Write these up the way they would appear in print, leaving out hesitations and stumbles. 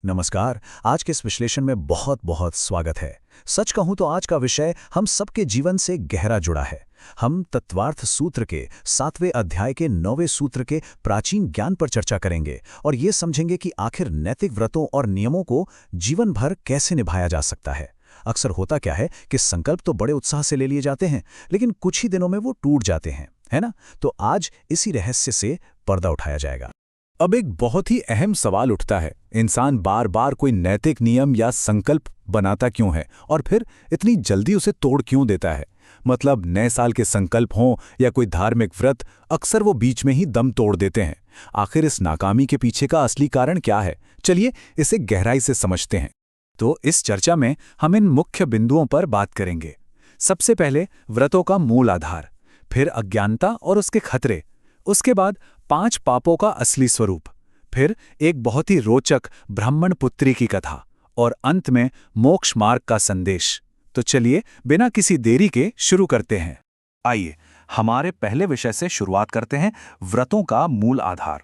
नमस्कार। आज के इस विश्लेषण में बहुत बहुत स्वागत है। सच कहूं तो आज का विषय हम सबके जीवन से गहरा जुड़ा है। हम तत्वार्थ सूत्र के 7वें अध्याय के 9वें सूत्र के प्राचीन ज्ञान पर चर्चा करेंगे और ये समझेंगे कि आखिर नैतिक व्रतों और नियमों को जीवन भर कैसे निभाया जा सकता है। अक्सर होता क्या है कि संकल्प तो बड़े उत्साह से ले लिए जाते हैं, लेकिन कुछ ही दिनों में वो टूट जाते हैं, है ना? तो आज इसी रहस्य से पर्दा उठाया जाएगा। अब एक बहुत ही अहम सवाल उठता है, इंसान बार बार कोई नैतिक नियम या संकल्प बनाता क्यों है और फिर इतनी जल्दी उसे तोड़ क्यों देता है। मतलब नए साल के संकल्प हों या कोई धार्मिक व्रत, अक्सर वो बीच में ही दम तोड़ देते हैं। आखिर इस नाकामी के पीछे का असली कारण क्या है, चलिए इसे गहराई से समझते हैं। तो इस चर्चा में हम इन मुख्य बिंदुओं पर बात करेंगे। सबसे पहले व्रतों का मूल आधार, फिर अज्ञानता और उसके खतरे, उसके बाद 5 पापों का असली स्वरूप, फिर एक बहुत ही रोचक ब्राह्मण पुत्री की कथा और अंत में मोक्ष मार्ग का संदेश। तो चलिए बिना किसी देरी के शुरू करते हैं। आइए हमारे पहले विषय से शुरुआत करते हैं, व्रतों का मूल आधार।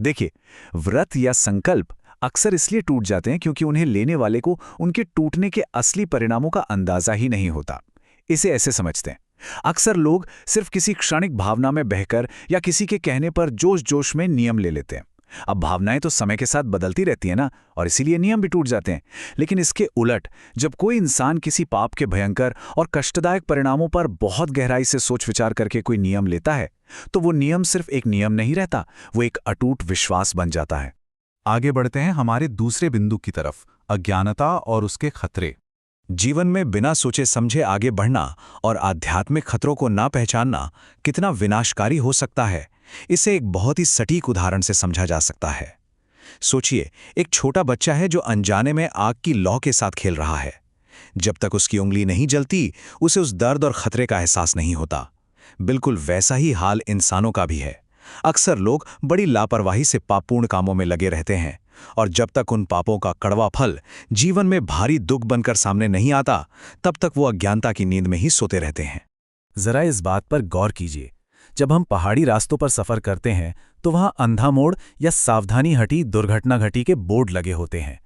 देखिए, व्रत या संकल्प अक्सर इसलिए टूट जाते हैं क्योंकि उन्हें लेने वाले को उनके टूटने के असली परिणामों का अंदाजा ही नहीं होता। इसे ऐसे समझते हैं, अक्सर लोग सिर्फ किसी क्षणिक भावना में बहकर या किसी के कहने पर जोश जोश में नियम ले लेते हैं। अब भावनाएं तो समय के साथ बदलती रहती हैं ना, और इसीलिए नियम भी टूट जाते हैं। लेकिन इसके उलट जब कोई इंसान किसी पाप के भयंकर और कष्टदायक परिणामों पर बहुत गहराई से सोच विचार करके कोई नियम लेता है, तो वो नियम सिर्फ एक नियम नहीं रहता, वो एक अटूट विश्वास बन जाता है। आगे बढ़ते हैं हमारे दूसरे बिंदु की तरफ, अज्ञानता और उसके खतरे। जीवन में बिना सोचे समझे आगे बढ़ना और आध्यात्मिक खतरों को ना पहचानना कितना विनाशकारी हो सकता है, इसे एक बहुत ही सटीक उदाहरण से समझा जा सकता है। सोचिए, एक छोटा बच्चा है जो अनजाने में आग की लौ के साथ खेल रहा है। जब तक उसकी उंगली नहीं जलती, उसे उस दर्द और खतरे का एहसास नहीं होता। बिल्कुल वैसा ही हाल इंसानों का भी है। अक्सर लोग बड़ी लापरवाही से पापपूर्ण कामों में लगे रहते हैं, और जब तक उन पापों का कड़वा फल जीवन में भारी दुख बनकर सामने नहीं आता, तब तक वो अज्ञानता की नींद में ही सोते रहते हैं। जरा इस बात पर गौर कीजिए, जब हम पहाड़ी रास्तों पर सफर करते हैं तो वहां अंधा मोड़ या सावधानी हटी दुर्घटना घटी के बोर्ड लगे होते हैं।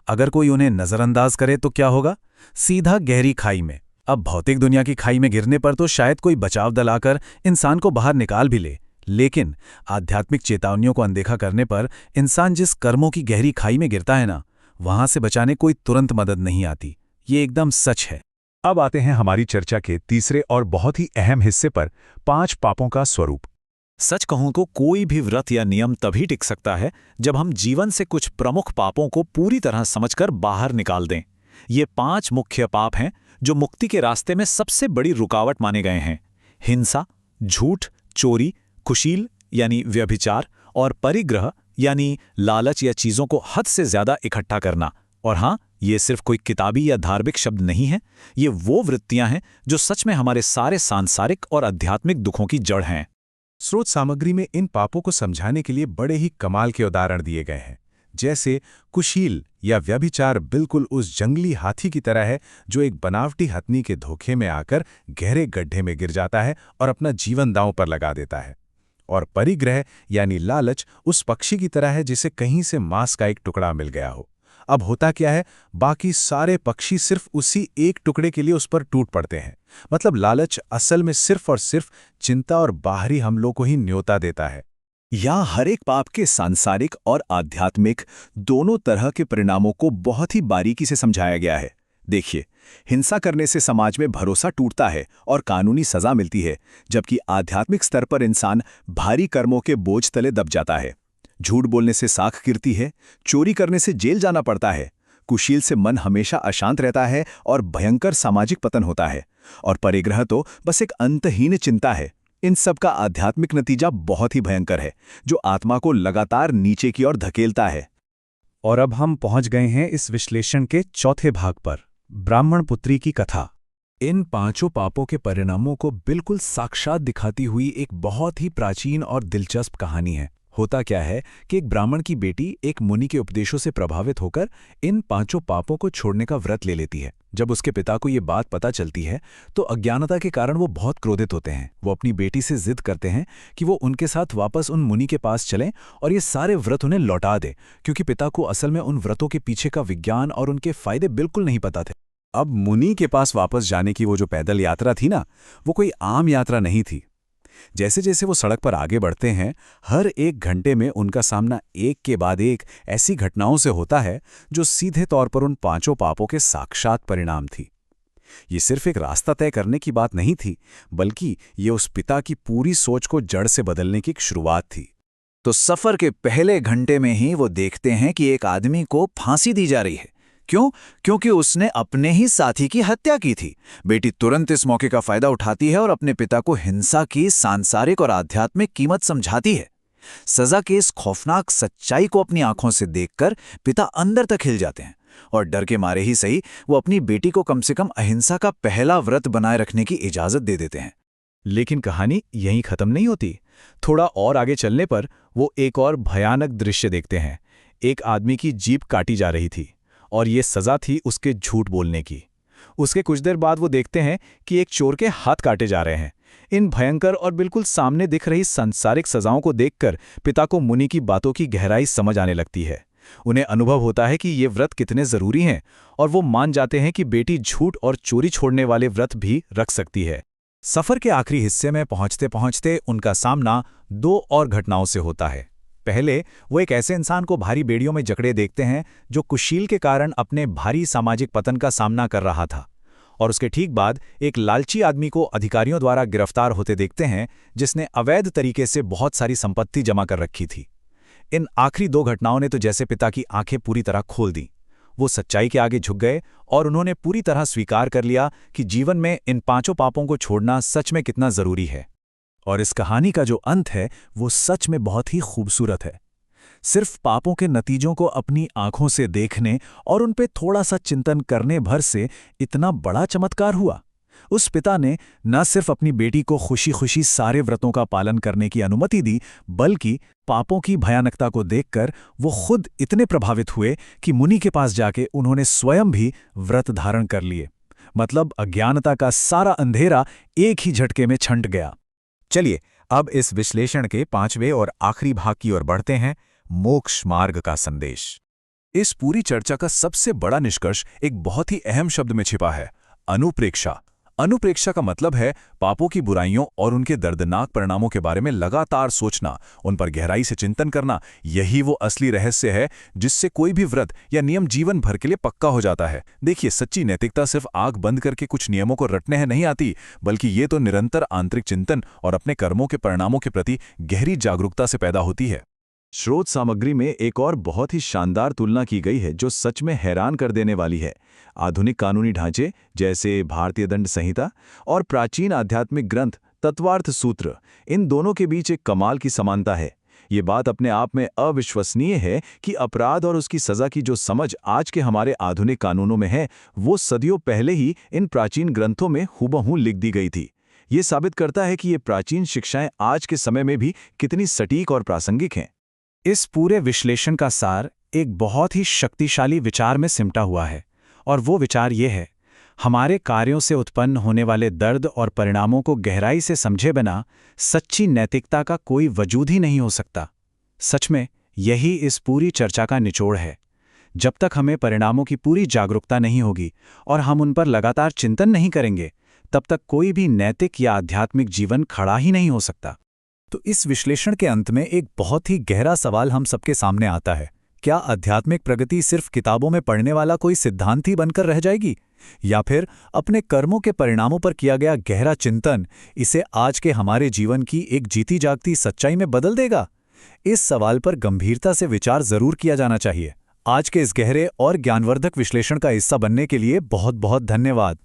अगर कोई उन्हें नजरअंदाज करे तो क्या होगा? सीधा गहरी खाई में। अब भौतिक दुनिया की खाई में गिरने पर तो शायद कोई बचाव दल आकर इंसान को बाहर निकाल भी ले, लेकिन आध्यात्मिक चेतावनियों को अनदेखा करने पर इंसान जिस कर्मों की गहरी खाई में गिरता है ना, वहां से बचाने कोई तुरंत मदद नहीं आती। ये एकदम सच है। अब आते हैं हमारी चर्चा के तीसरे और बहुत ही अहम हिस्से पर, 5 पापों का स्वरूप। सच कहूं तो कोई भी व्रत या नियम तभी टिक सकता है जब हम जीवन से कुछ प्रमुख पापों को पूरी तरह समझकर बाहर निकाल दें। ये 5 मुख्य पाप हैं जो मुक्ति के रास्ते में सबसे बड़ी रुकावट माने गए हैं। हिंसा, झूठ, चोरी, कुशील यानी व्यभिचार और परिग्रह यानी लालच या चीजों को हद से ज्यादा इकट्ठा करना। और हाँ, ये सिर्फ कोई किताबी या धार्मिक शब्द नहीं है, ये वो वृत्तियां हैं जो सच में हमारे सारे सांसारिक और आध्यात्मिक दुखों की जड़ हैं। स्रोत सामग्री में इन पापों को समझाने के लिए बड़े ही कमाल के उदाहरण दिए गए हैं। जैसे कुशील या व्यभिचार बिल्कुल उस जंगली हाथी की तरह है जो एक बनावटी हथनी के धोखे में आकर गहरे गड्ढे में गिर जाता है और अपना जीवन दांव पर लगा देता है। और परिग्रह यानी लालच उस पक्षी की तरह है जिसे कहीं से मांस का एक टुकड़ा मिल गया हो। अब होता क्या है, बाकी सारे पक्षी सिर्फ उसी एक टुकड़े के लिए उस पर टूट पड़ते हैं। मतलब लालच असल में सिर्फ और सिर्फ चिंता और बाहरी हमलों को ही न्योता देता है। यहाँ हर एक पाप के सांसारिक और आध्यात्मिक दोनों तरह के परिणामों को बहुत ही बारीकी से समझाया गया है। देखिए, हिंसा करने से समाज में भरोसा टूटता है और कानूनी सजा मिलती है, जबकि आध्यात्मिक स्तर पर इंसान भारी कर्मों के बोझ तले दब जाता है। झूठ बोलने से साख गिरती है, चोरी करने से जेल जाना पड़ता है, कुशील से मन हमेशा अशांत रहता है और भयंकर सामाजिक पतन होता है, और परिग्रह तो बस एक अंतहीन चिंता है। इन सब का आध्यात्मिक नतीजा बहुत ही भयंकर है, जो आत्मा को लगातार नीचे की ओर धकेलता है। और अब हम पहुंच गए हैं इस विश्लेषण के चौथे भाग पर, ब्राह्मण पुत्री की कथा। इन 5 पापों के परिणामों को बिल्कुल साक्षात दिखाती हुई एक बहुत ही प्राचीन और दिलचस्प कहानी है। होता क्या है कि एक ब्राह्मण की बेटी एक मुनि के उपदेशों से प्रभावित होकर इन 5 पापों को छोड़ने का व्रत ले लेती है। जब उसके पिता को ये बात पता चलती है तो अज्ञानता के कारण वो बहुत क्रोधित होते हैं। वो अपनी बेटी से जिद करते हैं कि वो उनके साथ वापस उन मुनि के पास चलें और ये सारे व्रत उन्हें लौटा दे, क्योंकि पिता को असल में उन व्रतों के पीछे का विज्ञान और उनके फायदे बिल्कुल नहीं पता थे। अब मुनि के पास वापस जाने की वो जो पैदल यात्रा थी ना, वो कोई आम यात्रा नहीं थी। जैसे जैसे वो सड़क पर आगे बढ़ते हैं, हर 1 घंटे में उनका सामना एक के बाद एक ऐसी घटनाओं से होता है जो सीधे तौर पर उन 5 पापों के साक्षात परिणाम थी। ये सिर्फ एक रास्ता तय करने की बात नहीं थी, बल्कि ये उस पिता की पूरी सोच को जड़ से बदलने की एक शुरुआत थी। तो सफर के पहले घंटे में ही वो देखते हैं कि एक आदमी को फांसी दी जा रही है। क्यों? क्योंकि उसने अपने ही साथी की हत्या की थी। बेटी तुरंत इस मौके का फायदा उठाती है और अपने पिता को हिंसा की सांसारिक और आध्यात्मिक कीमत समझाती है। सजा के इस खौफनाक सच्चाई को अपनी आंखों से देखकर पिता अंदर तक हिल जाते हैं और डर के मारे ही सही वो अपनी बेटी को कम से कम अहिंसा का पहला व्रत बनाए रखने की इजाजत दे देते हैं। लेकिन कहानी यहीं खत्म नहीं होती। थोड़ा और आगे चलने पर वो एक और भयानक दृश्य देखते हैं। एक आदमी की जीभ काटी जा रही थी और ये सजा थी उसके झूठ बोलने की। उसके कुछ देर बाद वो देखते हैं कि एक चोर के हाथ काटे जा रहे हैं। इन भयंकर और बिल्कुल सामने दिख रही सांसारिक सजाओं को देखकर पिता को मुनि की बातों की गहराई समझ आने लगती है। उन्हें अनुभव होता है कि ये व्रत कितने जरूरी हैं और वो मान जाते हैं कि बेटी झूठ और चोरी छोड़ने वाले व्रत भी रख सकती है। सफर के आखिरी हिस्से में पहुंचते पहुंचते उनका सामना 2 और घटनाओं से होता है। पहले वो एक ऐसे इंसान को भारी बेड़ियों में जकड़े देखते हैं जो कुशील के कारण अपने भारी सामाजिक पतन का सामना कर रहा था, और उसके ठीक बाद एक लालची आदमी को अधिकारियों द्वारा गिरफ्तार होते देखते हैं जिसने अवैध तरीके से बहुत सारी संपत्ति जमा कर रखी थी। इन आखिरी 2 घटनाओं ने तो जैसे पिता की आंखें पूरी तरह खोल दी। वो सच्चाई के आगे झुक गए और उन्होंने पूरी तरह स्वीकार कर लिया कि जीवन में इन 5 पापों को छोड़ना सच में कितना जरूरी है। और इस कहानी का जो अंत है वो सच में बहुत ही खूबसूरत है। सिर्फ पापों के नतीजों को अपनी आंखों से देखने और उन पे थोड़ा सा चिंतन करने भर से इतना बड़ा चमत्कार हुआ। उस पिता ने न सिर्फ अपनी बेटी को खुशी खुशी सारे व्रतों का पालन करने की अनुमति दी, बल्कि पापों की भयानकता को देखकर वो खुद इतने प्रभावित हुए कि मुनि के पास जाके उन्होंने स्वयं भी व्रत धारण कर लिए। मतलब अज्ञानता का सारा अंधेरा एक ही झटके में छंट गया। चलिए अब इस विश्लेषण के 5वें और आखिरी भाग की ओर बढ़ते हैं, मोक्ष मार्ग का संदेश। इस पूरी चर्चा का सबसे बड़ा निष्कर्ष एक बहुत ही अहम शब्द में छिपा है, अनुप्रेक्षा। अनुप्रेक्षा का मतलब है पापों की बुराइयों और उनके दर्दनाक परिणामों के बारे में लगातार सोचना, उन पर गहराई से चिंतन करना। यही वो असली रहस्य है जिससे कोई भी व्रत या नियम जीवन भर के लिए पक्का हो जाता है। देखिए, सच्ची नैतिकता सिर्फ आंख बंद करके कुछ नियमों को रटने हैं नहीं आती, बल्कि ये तो निरंतर आंतरिक चिंतन और अपने कर्मों के परिणामों के प्रति गहरी जागरूकता से पैदा होती है। स्रोत सामग्री में एक और बहुत ही शानदार तुलना की गई है जो सच में हैरान कर देने वाली है। आधुनिक कानूनी ढांचे जैसे भारतीय दंड संहिता और प्राचीन आध्यात्मिक ग्रंथ तत्वार्थ सूत्र, इन दोनों के बीच एक कमाल की समानता है। ये बात अपने आप में अविश्वसनीय है कि अपराध और उसकी सजा की जो समझ आज के हमारे आधुनिक कानूनों में है, वो सदियों पहले ही इन प्राचीन ग्रंथों में हूबहू लिख दी गई थी। ये साबित करता है कि ये प्राचीन शिक्षाएं आज के समय में भी कितनी सटीक और प्रासंगिक हैं। इस पूरे विश्लेषण का सार एक बहुत ही शक्तिशाली विचार में सिमटा हुआ है, और वो विचार ये है, हमारे कार्यों से उत्पन्न होने वाले दर्द और परिणामों को गहराई से समझे बिना सच्ची नैतिकता का कोई वजूद ही नहीं हो सकता। सच में यही इस पूरी चर्चा का निचोड़ है। जब तक हमें परिणामों की पूरी जागरूकता नहीं होगी और हम उन पर लगातार चिंतन नहीं करेंगे, तब तक कोई भी नैतिक या आध्यात्मिक जीवन खड़ा ही नहीं हो सकता। तो इस विश्लेषण के अंत में एक बहुत ही गहरा सवाल हम सबके सामने आता है। क्या आध्यात्मिक प्रगति सिर्फ किताबों में पढ़ने वाला कोई सिद्धांत ही बनकर रह जाएगी, या फिर अपने कर्मों के परिणामों पर किया गया गहरा चिंतन इसे आज के हमारे जीवन की एक जीती जागती सच्चाई में बदल देगा? इस सवाल पर गंभीरता से विचार जरूर किया जाना चाहिए। आज के इस गहरे और ज्ञानवर्धक विश्लेषण का हिस्सा बनने के लिए बहुत बहुत धन्यवाद।